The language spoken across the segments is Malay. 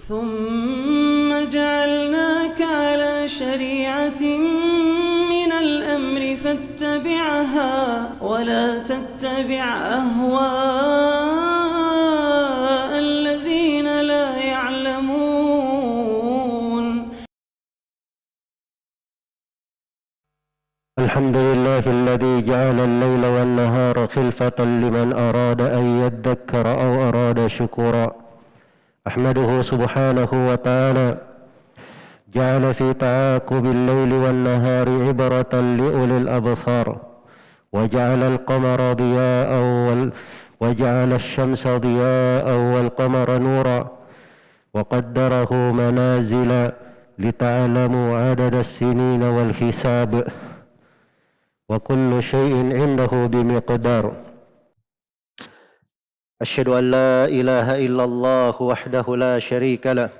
ثم جعلناك على شريعة من الأمر فاتبعها ولا تتبع أهواء الذين لا يعلمون. الحمد لله الذي جعل الليل والنهار خلفة لمن أراد أن يذكر أو أراد شكورا. أحمده سبحانه وتعالى جعل في تعاقب الليل والنهار عبرة لأولي الأبصار، وجعل القمر ضياء وجعل الشمس ضياء والقمر نورا، وقدره منازل لتعلموا عدد السنين والحساب، وكل شيء عنده بمقدار. أشهد أن لا إله إلا الله وحده لا شريك له،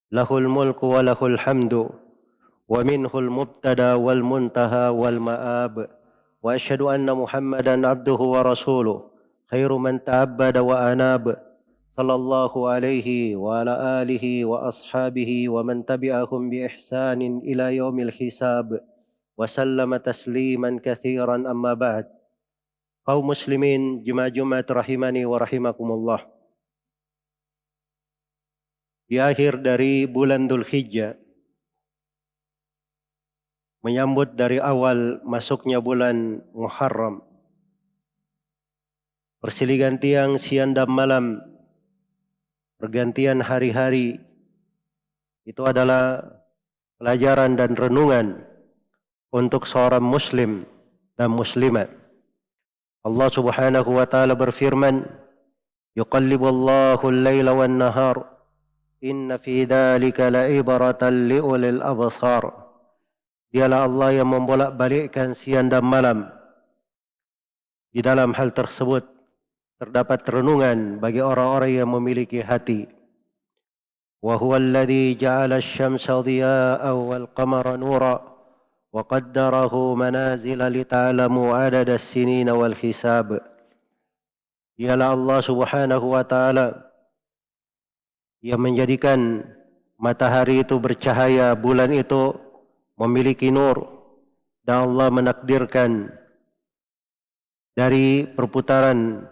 له الملك وله الحمد، ومنه المبتدأ والمنتهى والمآب. وأشهد أن محمدا عبده ورسوله خير من تعبد وأناب، صلى الله عليه وعلى آله وأصحابه ومن تبعهم بإحسان إلى يوم الحساب، وسلم تسليما كثيرا. أما بعد. Kaum muslimin jemaah-jemaah rahimani wa rahimakumullah. Di akhir dari bulan Dzulhijjah, menyambut dari awal masuknya bulan Muharram, bersilih gantian siang dan malam, pergantian hari-hari, itu adalah pelajaran dan renungan untuk seorang muslim dan muslimat. Allah Subhanahu wa taala berfirman, "Yuqallibullahu al-laila wan-nahar, inna fi dzalika la'ibratan liulil absar." Dialah Allah yang membolak-balikkan siang dan malam. Di dalam hal tersebut terdapat renungan bagi orang-orang yang memiliki hati. Wa huwa alladhi ja'ala asy-syamsa dhiya'an wal qamara nura وَقَدَّرَهُ مَنَازِلَ لِتَعْلَمُوا عَدَدَ السِّنِينَ وَالْحِسَابِ. Dialah Allah Subhanahu wa taala yang menjadikan matahari itu bercahaya, bulan itu memiliki nur, dan Allah menakdirkan dari perputaran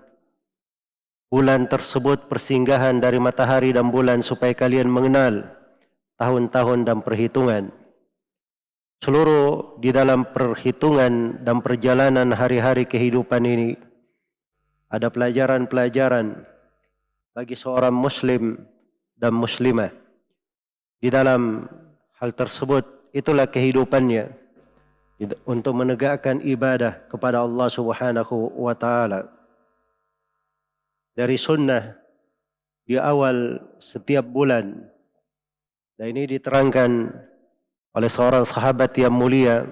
bulan tersebut persinggahan dari matahari dan bulan supaya kalian mengenal tahun-tahun dan perhitungan. Seluruh di dalam perhitungan dan perjalanan hari-hari kehidupan ini ada pelajaran-pelajaran bagi seorang muslim dan muslimah. Di dalam hal tersebut itulah kehidupannya untuk menegakkan ibadah kepada Allah Subhanahu wa taala. Dari sunnah di awal setiap bulan, dan ini diterangkan oleh seorang sahabat yang mulia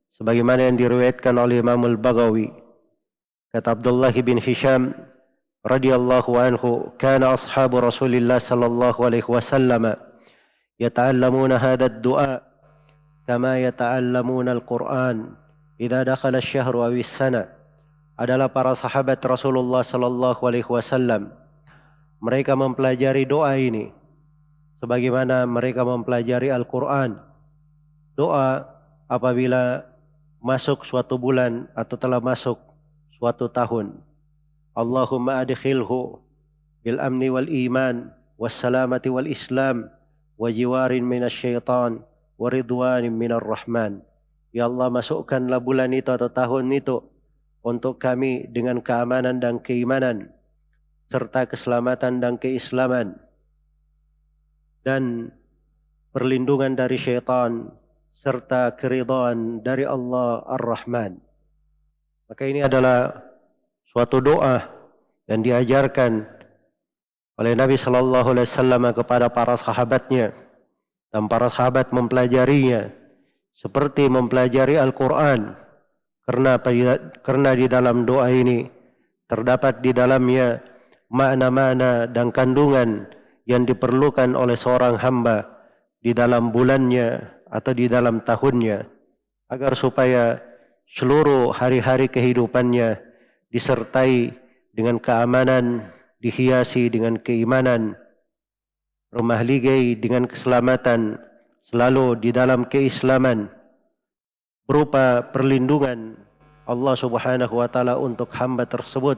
sebagaimana yang diriwayatkan oleh Imam Al-Baghawi. Kata Abdullah bin Hisham radhiyallahu anhu, "Kana ashabu Rasulillah sallallahu alaihi wasallam yata'allamuna hadha ad-du'a kama yata'allamuna al-Qur'an idza dakhala asy-syahru aw as-sana." Adalah para sahabat Rasulullah sallallahu alaihi wasallam, mereka mempelajari doa ini sebagaimana mereka mempelajari Al-Qur'an. Doa apabila masuk suatu bulan atau telah masuk suatu tahun. Allahumma adkhilhu bil amni wal iman was salamati wal islam wa jiwarin minasyaitan wa ridwanin minar rahman. Ya Allah, masukkanlah bulan itu atau tahun itu untuk kami dengan keamanan dan keimanan serta keselamatan dan keislaman dan perlindungan dari syaitan serta keridhaan dari Allah Ar-Rahman. Maka ini adalah suatu doa yang diajarkan oleh Nabi sallallahu alaihi wasallam kepada para sahabatnya, dan para sahabat mempelajarinya seperti mempelajari Al-Qur'an, karena di dalam doa ini terdapat di dalamnya makna-makna dan kandungan yang diperlukan oleh seorang hamba di dalam bulannya atau di dalam tahunnya, agar supaya seluruh hari-hari kehidupannya disertai dengan keamanan, dihiasi dengan keimanan, bermahligai dengan keselamatan selalu di dalam keislaman, berupa perlindungan Allah Subhanahu wa taala untuk hamba tersebut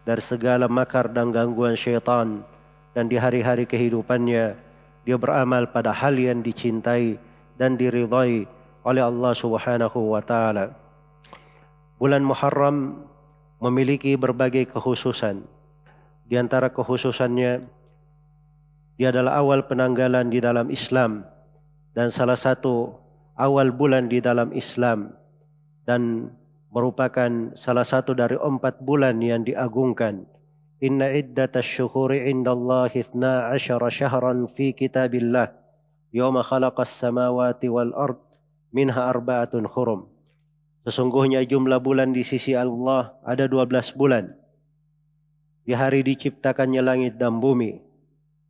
dari segala makar dan gangguan syaitan, dan di hari-hari kehidupannya dia beramal pada hal yang dicintai dan diridhai oleh Allah Subhanahu wa taala. Bulan Muharram memiliki berbagai kekhususan. Di antara kekhususannya, dia adalah awal penanggalan di dalam Islam dan salah satu awal bulan di dalam Islam, dan merupakan salah satu dari 4 bulan yang diagungkan. Inna iddatash syuhuri indallahi 12 syahran fi kitabillah yawma khalaqas samawati wal ard minha arba'atun hurum. Sesungguhnya jumlah bulan di sisi Allah ada 12 bulan. Di hari diciptakannya langit dan bumi,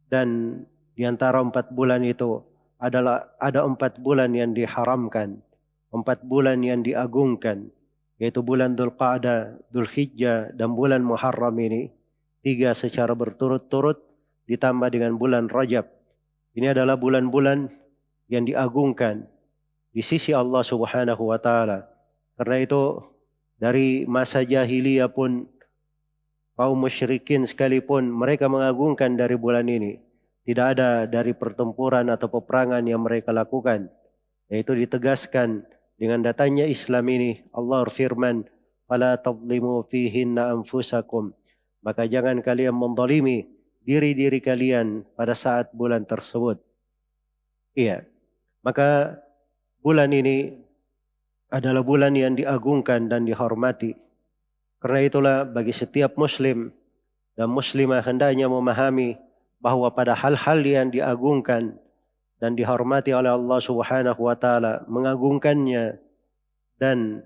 dan di antara 4 bulan itu ada 4 bulan yang diharamkan, 4 bulan yang diagungkan, yaitu bulan Dzulqa'dah, Dzulhijjah dan bulan Muharram ini, 3 secara berturut-turut ditambah dengan bulan Rajab. Ini adalah bulan-bulan yang diagungkan di sisi Allah Subhanahu wa taala. Karena itu dari masa jahiliyah pun, kaum musyrikin sekalipun mereka mengagungkan dari bulan ini. Tidak ada dari pertempuran atau peperangan yang mereka lakukan, yaitu ditegaskan dengan datangnya Islam ini. Allah berfirman, "Fala tadlimu fihinna anfusakum." Maka jangan kalian menzalimi diri-diri kalian pada saat bulan tersebut. Iya. Maka bulan ini adalah bulan yang diagungkan dan dihormati. Karena itulah bagi setiap muslim dan muslimah hendaknya memahami bahawa pada hal-hal yang diagungkan dan dihormati oleh Allah Subhanahu wa taala, mengagungkannya dan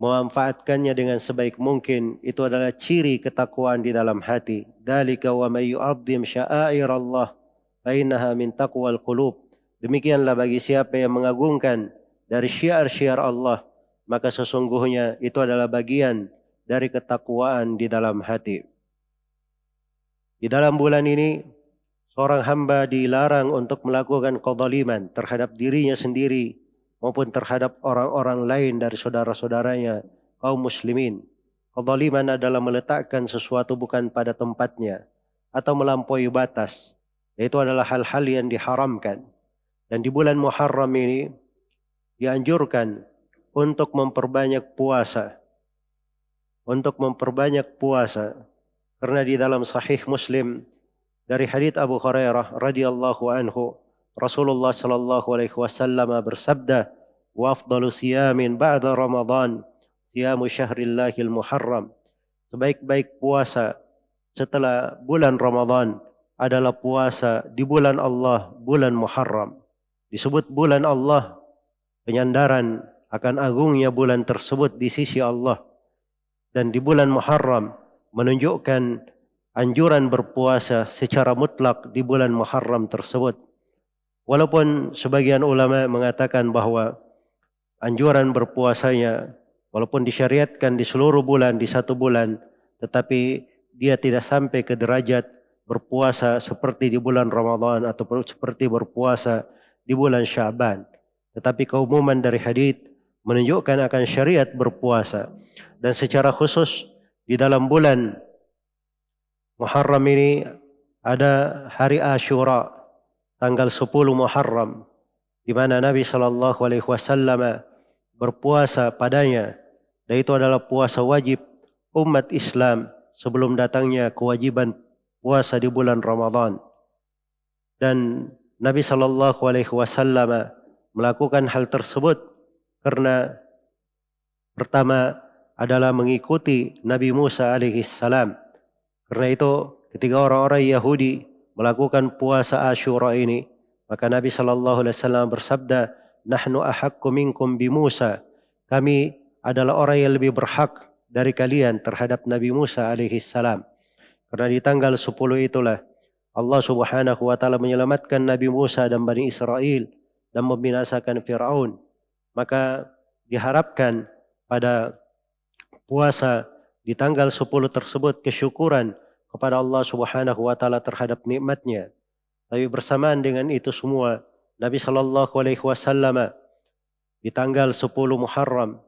memanfaatkannya dengan sebaik mungkin, itu adalah ciri ketakwaan di dalam hati. Dzalika wa may yu'azzim sya'airallah fa innaha min taqwal qulub. Demikianlah bagi siapa yang mengagungkan dari syiar-syiar Allah, maka sesungguhnya itu adalah bagian dari ketakwaan di dalam hati. Di dalam bulan ini, seorang hamba dilarang untuk melakukan kezaliman terhadap dirinya sendiri maupun terhadap orang-orang lain dari saudara-saudaranya kaum muslimin. Kezaliman adalah meletakkan sesuatu bukan pada tempatnya atau melampaui batas. Itu adalah hal-hal yang diharamkan. Dan di bulan Muharram ini dianjurkan untuk memperbanyak puasa. Karena di dalam Sahih Muslim dari hadits Abu Hurairah radhiyallahu anhu, Rasulullah sallallahu alaihi wasallam bersabda, "Wa afdalu siyamin ba'da Ramadan siyamu syahrillahil Muharram." Sebaik-baik puasa setelah bulan Ramadan adalah puasa di bulan Allah, bulan Muharram. Disebut bulan Allah penyandaran akan agungnya bulan tersebut di sisi Allah. Dan di bulan Muharram menunjukkan anjuran berpuasa secara mutlak di bulan Muharram tersebut. Walaupun sebagian ulama mengatakan bahawa anjuran berpuasanya walaupun disyariatkan di seluruh bulan di 1 bulan, tetapi dia tidak sampai ke derajat berpuasa seperti di bulan Ramadan atau seperti berpuasa di bulan Sya'ban. Tetapi keumuman dari hadits menunjukkan akan syariat berpuasa. Dan secara khusus di dalam bulan Muharram ini ada hari Ashura, tanggal 10 Muharram, di mana Nabi SAW berpuasa padanya. Dan itu adalah puasa wajib umat Islam sebelum datangnya kewajiban puasa di bulan Ramadan. Dan Nabi SAW melakukan hal tersebut karena pertama adalah mengikuti Nabi Musa alaihissalam. Karena itu ketika orang-orang Yahudi melakukan puasa Ashura ini, maka Nabi SAW bersabda, "Nahnu ahaqqu minkum bi Musa." Kami adalah orang yang lebih berhak dari kalian terhadap Nabi Musa alaihissalam. Karena di tanggal 10 itulah Allah Subhanahu wa taala menyelamatkan Nabi Musa dan Bani Israel dan membinasakan Fir'aun. Maka diharapkan pada puasa di tanggal 10 tersebut kesyukuran kepada Allah Subhanahu wa taala terhadap nikmatnya. Tapi bersamaan dengan itu semua, Nabi SAW di tanggal 10 Muharram,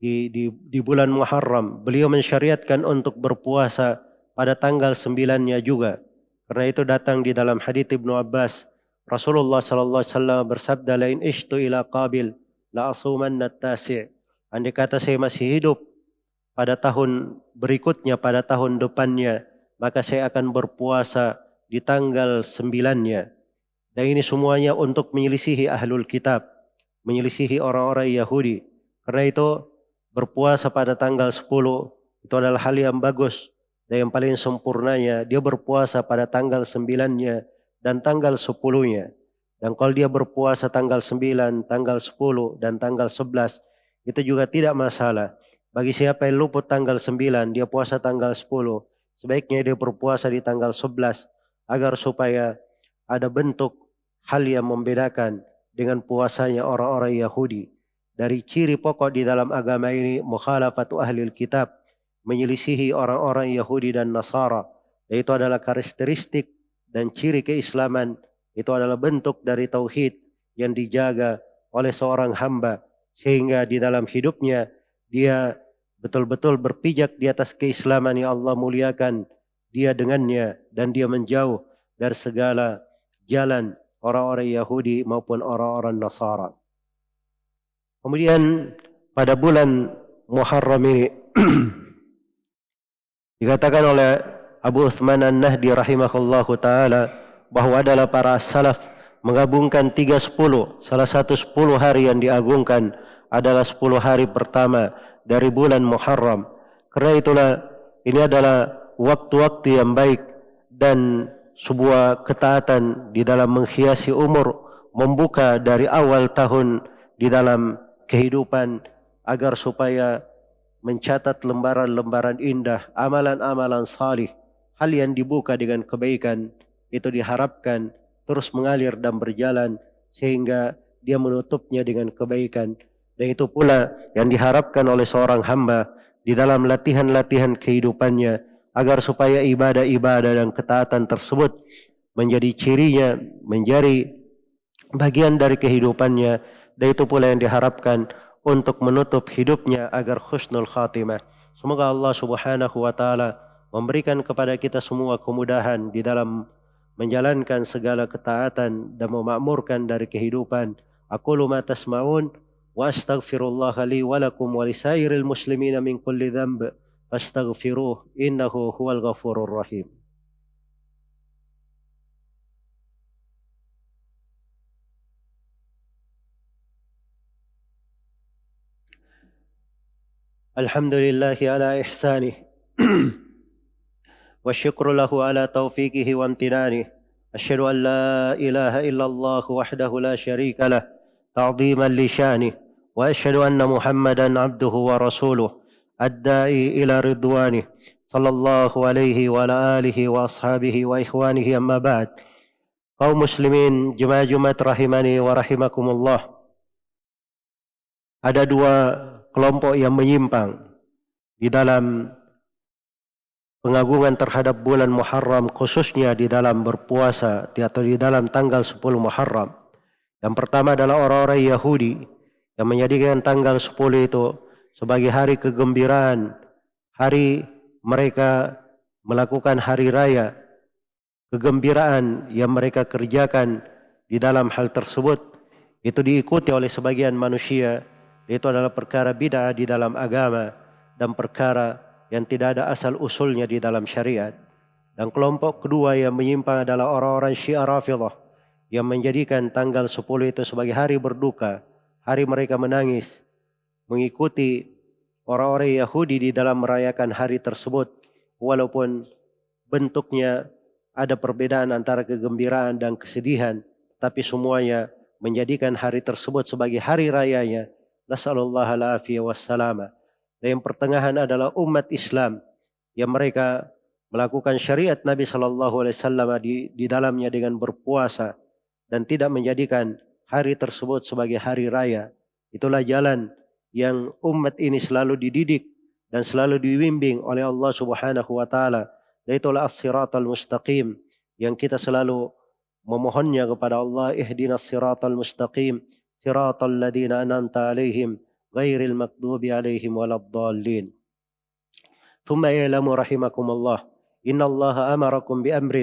di bulan Muharram, beliau mensyariatkan untuk berpuasa pada tanggal 9-nya juga. Karena itu datang di dalam hadits Ibnu Abbas, Rasulullah SAW bersabda, "Lain ishtu ila qabil la asumanna at-tasi'." Andai kata saya masih hidup pada tahun berikutnya, pada tahun depannya, maka saya akan berpuasa di tanggal 9-nya. Dan ini semuanya untuk menyelisihi ahlul kitab, menyelisihi orang-orang Yahudi. Karena itu berpuasa pada tanggal 10 itu adalah hal yang bagus. Dan yang paling sempurnanya, dia berpuasa pada tanggal 9-nya dan tanggal 10-nya. Dan kalau dia berpuasa tanggal 9, tanggal 10 dan tanggal 11, itu juga tidak masalah. Bagi siapa yang luput tanggal 9, dia puasa tanggal 10, sebaiknya dia berpuasa di tanggal 11, agar supaya ada bentuk hal yang membedakan dengan puasanya orang-orang Yahudi. Dari ciri pokok di dalam agama ini, mukhalafatu ahlil kitab, menyelisihi orang-orang Yahudi dan Nasara. Itu adalah karakteristik dan ciri keislaman. Itu adalah bentuk dari tauhid yang dijaga oleh seorang hamba, sehingga di dalam hidupnya dia betul-betul berpijak di atas keislaman yang Allah muliakan dia dengannya, dan dia menjauh dari segala jalan orang-orang Yahudi maupun orang-orang Nasara. Kemudian pada bulan Muharram ini dikatakan oleh Abu Uthman An-Nahdi rahimahullahu ta'ala bahwa adalah para salaf menggabungkan 3/10. Salah satu 10 hari yang diagungkan adalah 10 hari pertama dari bulan Muharram. Karena itulah ini adalah waktu-waktu yang baik dan sebuah ketaatan di dalam menghiasi umur, membuka dari awal tahun di dalam kehidupan, agar supaya mencatat lembaran-lembaran indah, amalan-amalan salih, hal yang dibuka dengan kebaikan, itu diharapkan terus mengalir dan berjalan sehingga dia menutupnya dengan kebaikan. Dan itu pula yang diharapkan oleh seorang hamba di dalam latihan-latihan kehidupannya, agar supaya ibadah-ibadah dan ketaatan tersebut menjadi cirinya, menjadi bagian dari kehidupannya. Dan itu pula yang diharapkan untuk menutup hidupnya agar husnul khatimah. Semoga Allah Subhanahu wa taala memberikan kepada kita semua kemudahan di dalam menjalankan segala ketaatan dan memakmurkan dari kehidupan. Aqulu ma tasma'un wa astaghfirullah li wa lakum wa lisairil muslimina min kulli dhanb fastaghfiruh innahu huwal ghafurur rahim. Alhamdulillahi ala ihsanih wa syukru lahu ala taufiqihi wa amtinanih. Asyhadu an la ilaha illallah wahdahu la syarika lah ta'ziman li sya'nih, wa asyhadu anna Muhammadan abduhu wa rasuluh ad-da'i ila ridwanih sallallahu alaihi wa ala alihi wa ashabihi wa ikhwanihi, amma ba'd. Kaum muslimin jemaah Jumat rahimani wa rahimakumullah, ada dua kelompok yang menyimpang di dalam pengagungan terhadap bulan Muharram, khususnya di dalam berpuasa atau di dalam tanggal 10 Muharram. Yang pertama adalah orang-orang Yahudi yang menjadikan tanggal 10 itu sebagai hari kegembiraan, hari mereka melakukan hari raya, kegembiraan yang mereka kerjakan di dalam hal tersebut itu diikuti oleh sebagian manusia. Itu adalah perkara bid'ah di dalam agama dan perkara yang tidak ada asal usulnya di dalam syariat. Dan kelompok kedua yang menyimpang adalah orang-orang Syiah Rafidhah yang menjadikan tanggal 10 itu sebagai hari berduka, hari mereka menangis, mengikuti orang-orang Yahudi di dalam merayakan hari tersebut, walaupun bentuknya ada perbedaan antara kegembiraan dan kesedihan, tapi semuanya menjadikan hari tersebut sebagai hari rayanya. Nasallallahu al-afiyah wassalama. Dan yang pertengahan adalah umat Islam yang mereka melakukan syariat Nabi SAW di dalamnya dengan berpuasa dan tidak menjadikan hari tersebut sebagai hari raya. Itulah jalan yang umat ini selalu dididik dan selalu dibimbing oleh Allah Subhanahu wa taala. Dan itulah as-siratal mustaqim yang kita selalu memohonnya kepada Allah, ihdinas siratal mustaqim, siratal ladzina an'amta alaihim, ghairil maghdubi alaihim waladdallin. ثم اعلموا رحمكم الله إن الله أمركم بأمر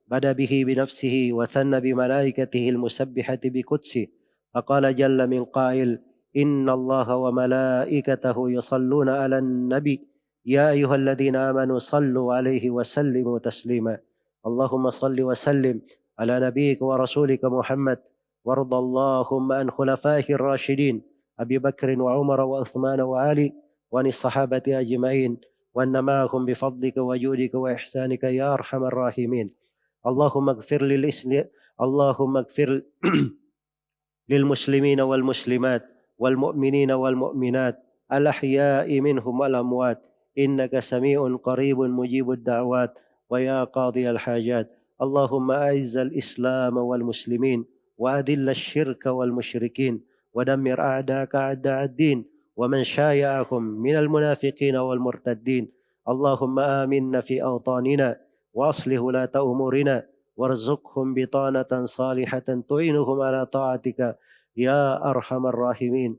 بدا به بنفسه وثنى بملائكته المسبحة بقدسه فقال جل من قائل إن الله وملائكته يصلون على النبي يا أيها الذين آمنوا صلوا عليه وسلموا تسليما. اللهم صل وسلم على نبيك ورسولك محمد وارض اللهم عن خلفائه الراشدين أبي بكر وعمر وعثمان وعلي وعن الصحابة أجمعين وأن معهم بفضلك وجودك وإحسانك يا أرحم الراحمين. اللهم اغفر للمسلمين والمسلمات والمؤمنين والمؤمنات الأحياء منهم والأموات إنك سميع قريب مجيب الدعوات ويا قاضي الحاجات. اللهم أعز الإسلام والمسلمين وأذل الشرك والمشركين ودمر أعداءك أعداء الدين ومن شايعهم من المنافقين والمرتدين. اللهم آمنا في أوطاننا وأصلح ولاة أمورنا وارزقهم بطانة صالحة تعينهم على طاعتك يا أرحم الراحمين.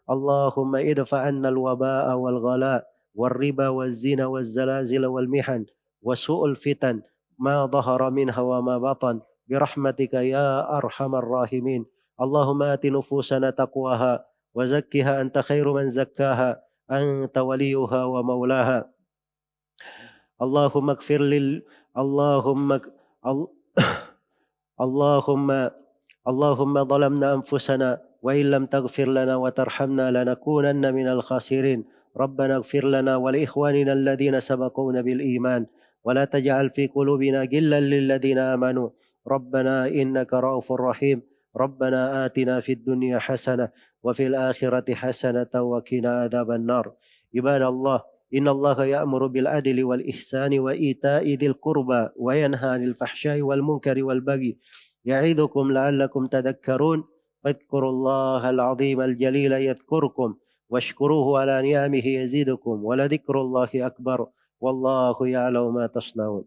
اللهم ادفع عنا الوباء والغلاء والربا والزنا والزلازل والمحن وسوء الفتن ما ظهر منها وما بطن برحمتك يا أرحم الراحمين. اللهم آت نفوسنا تقواها وزكها أنت خير من زكاها أنت وليها ومولاها. اللهم اغفر اللهم ظلمنا أنفسنا وإن لم تغفر لنا وترحمنا لنكونن من الخاسرين. ربنا اغفر لنا ولإخواننا الذين سبقونا بالإيمان ولا تجعل في قلوبنا غلا للذين آمنوا ربنا إنك رؤوف رحيم. ربنا آتنا في الدنيا حسنة وفي الآخرة حسنة وقنا عذاب النار. عباد الله إن الله يأمر بالعدل والإحسان وإيتاء ذي القربى وينهى عن الفحشاء والمنكر والبغي يعظكم لعلكم تذكرون. فاذكروا الله العظيم الجليل يذكركم واشكروه على نعمه يزيدكم ولذكر الله أكبر والله يعلم ما تصنعون.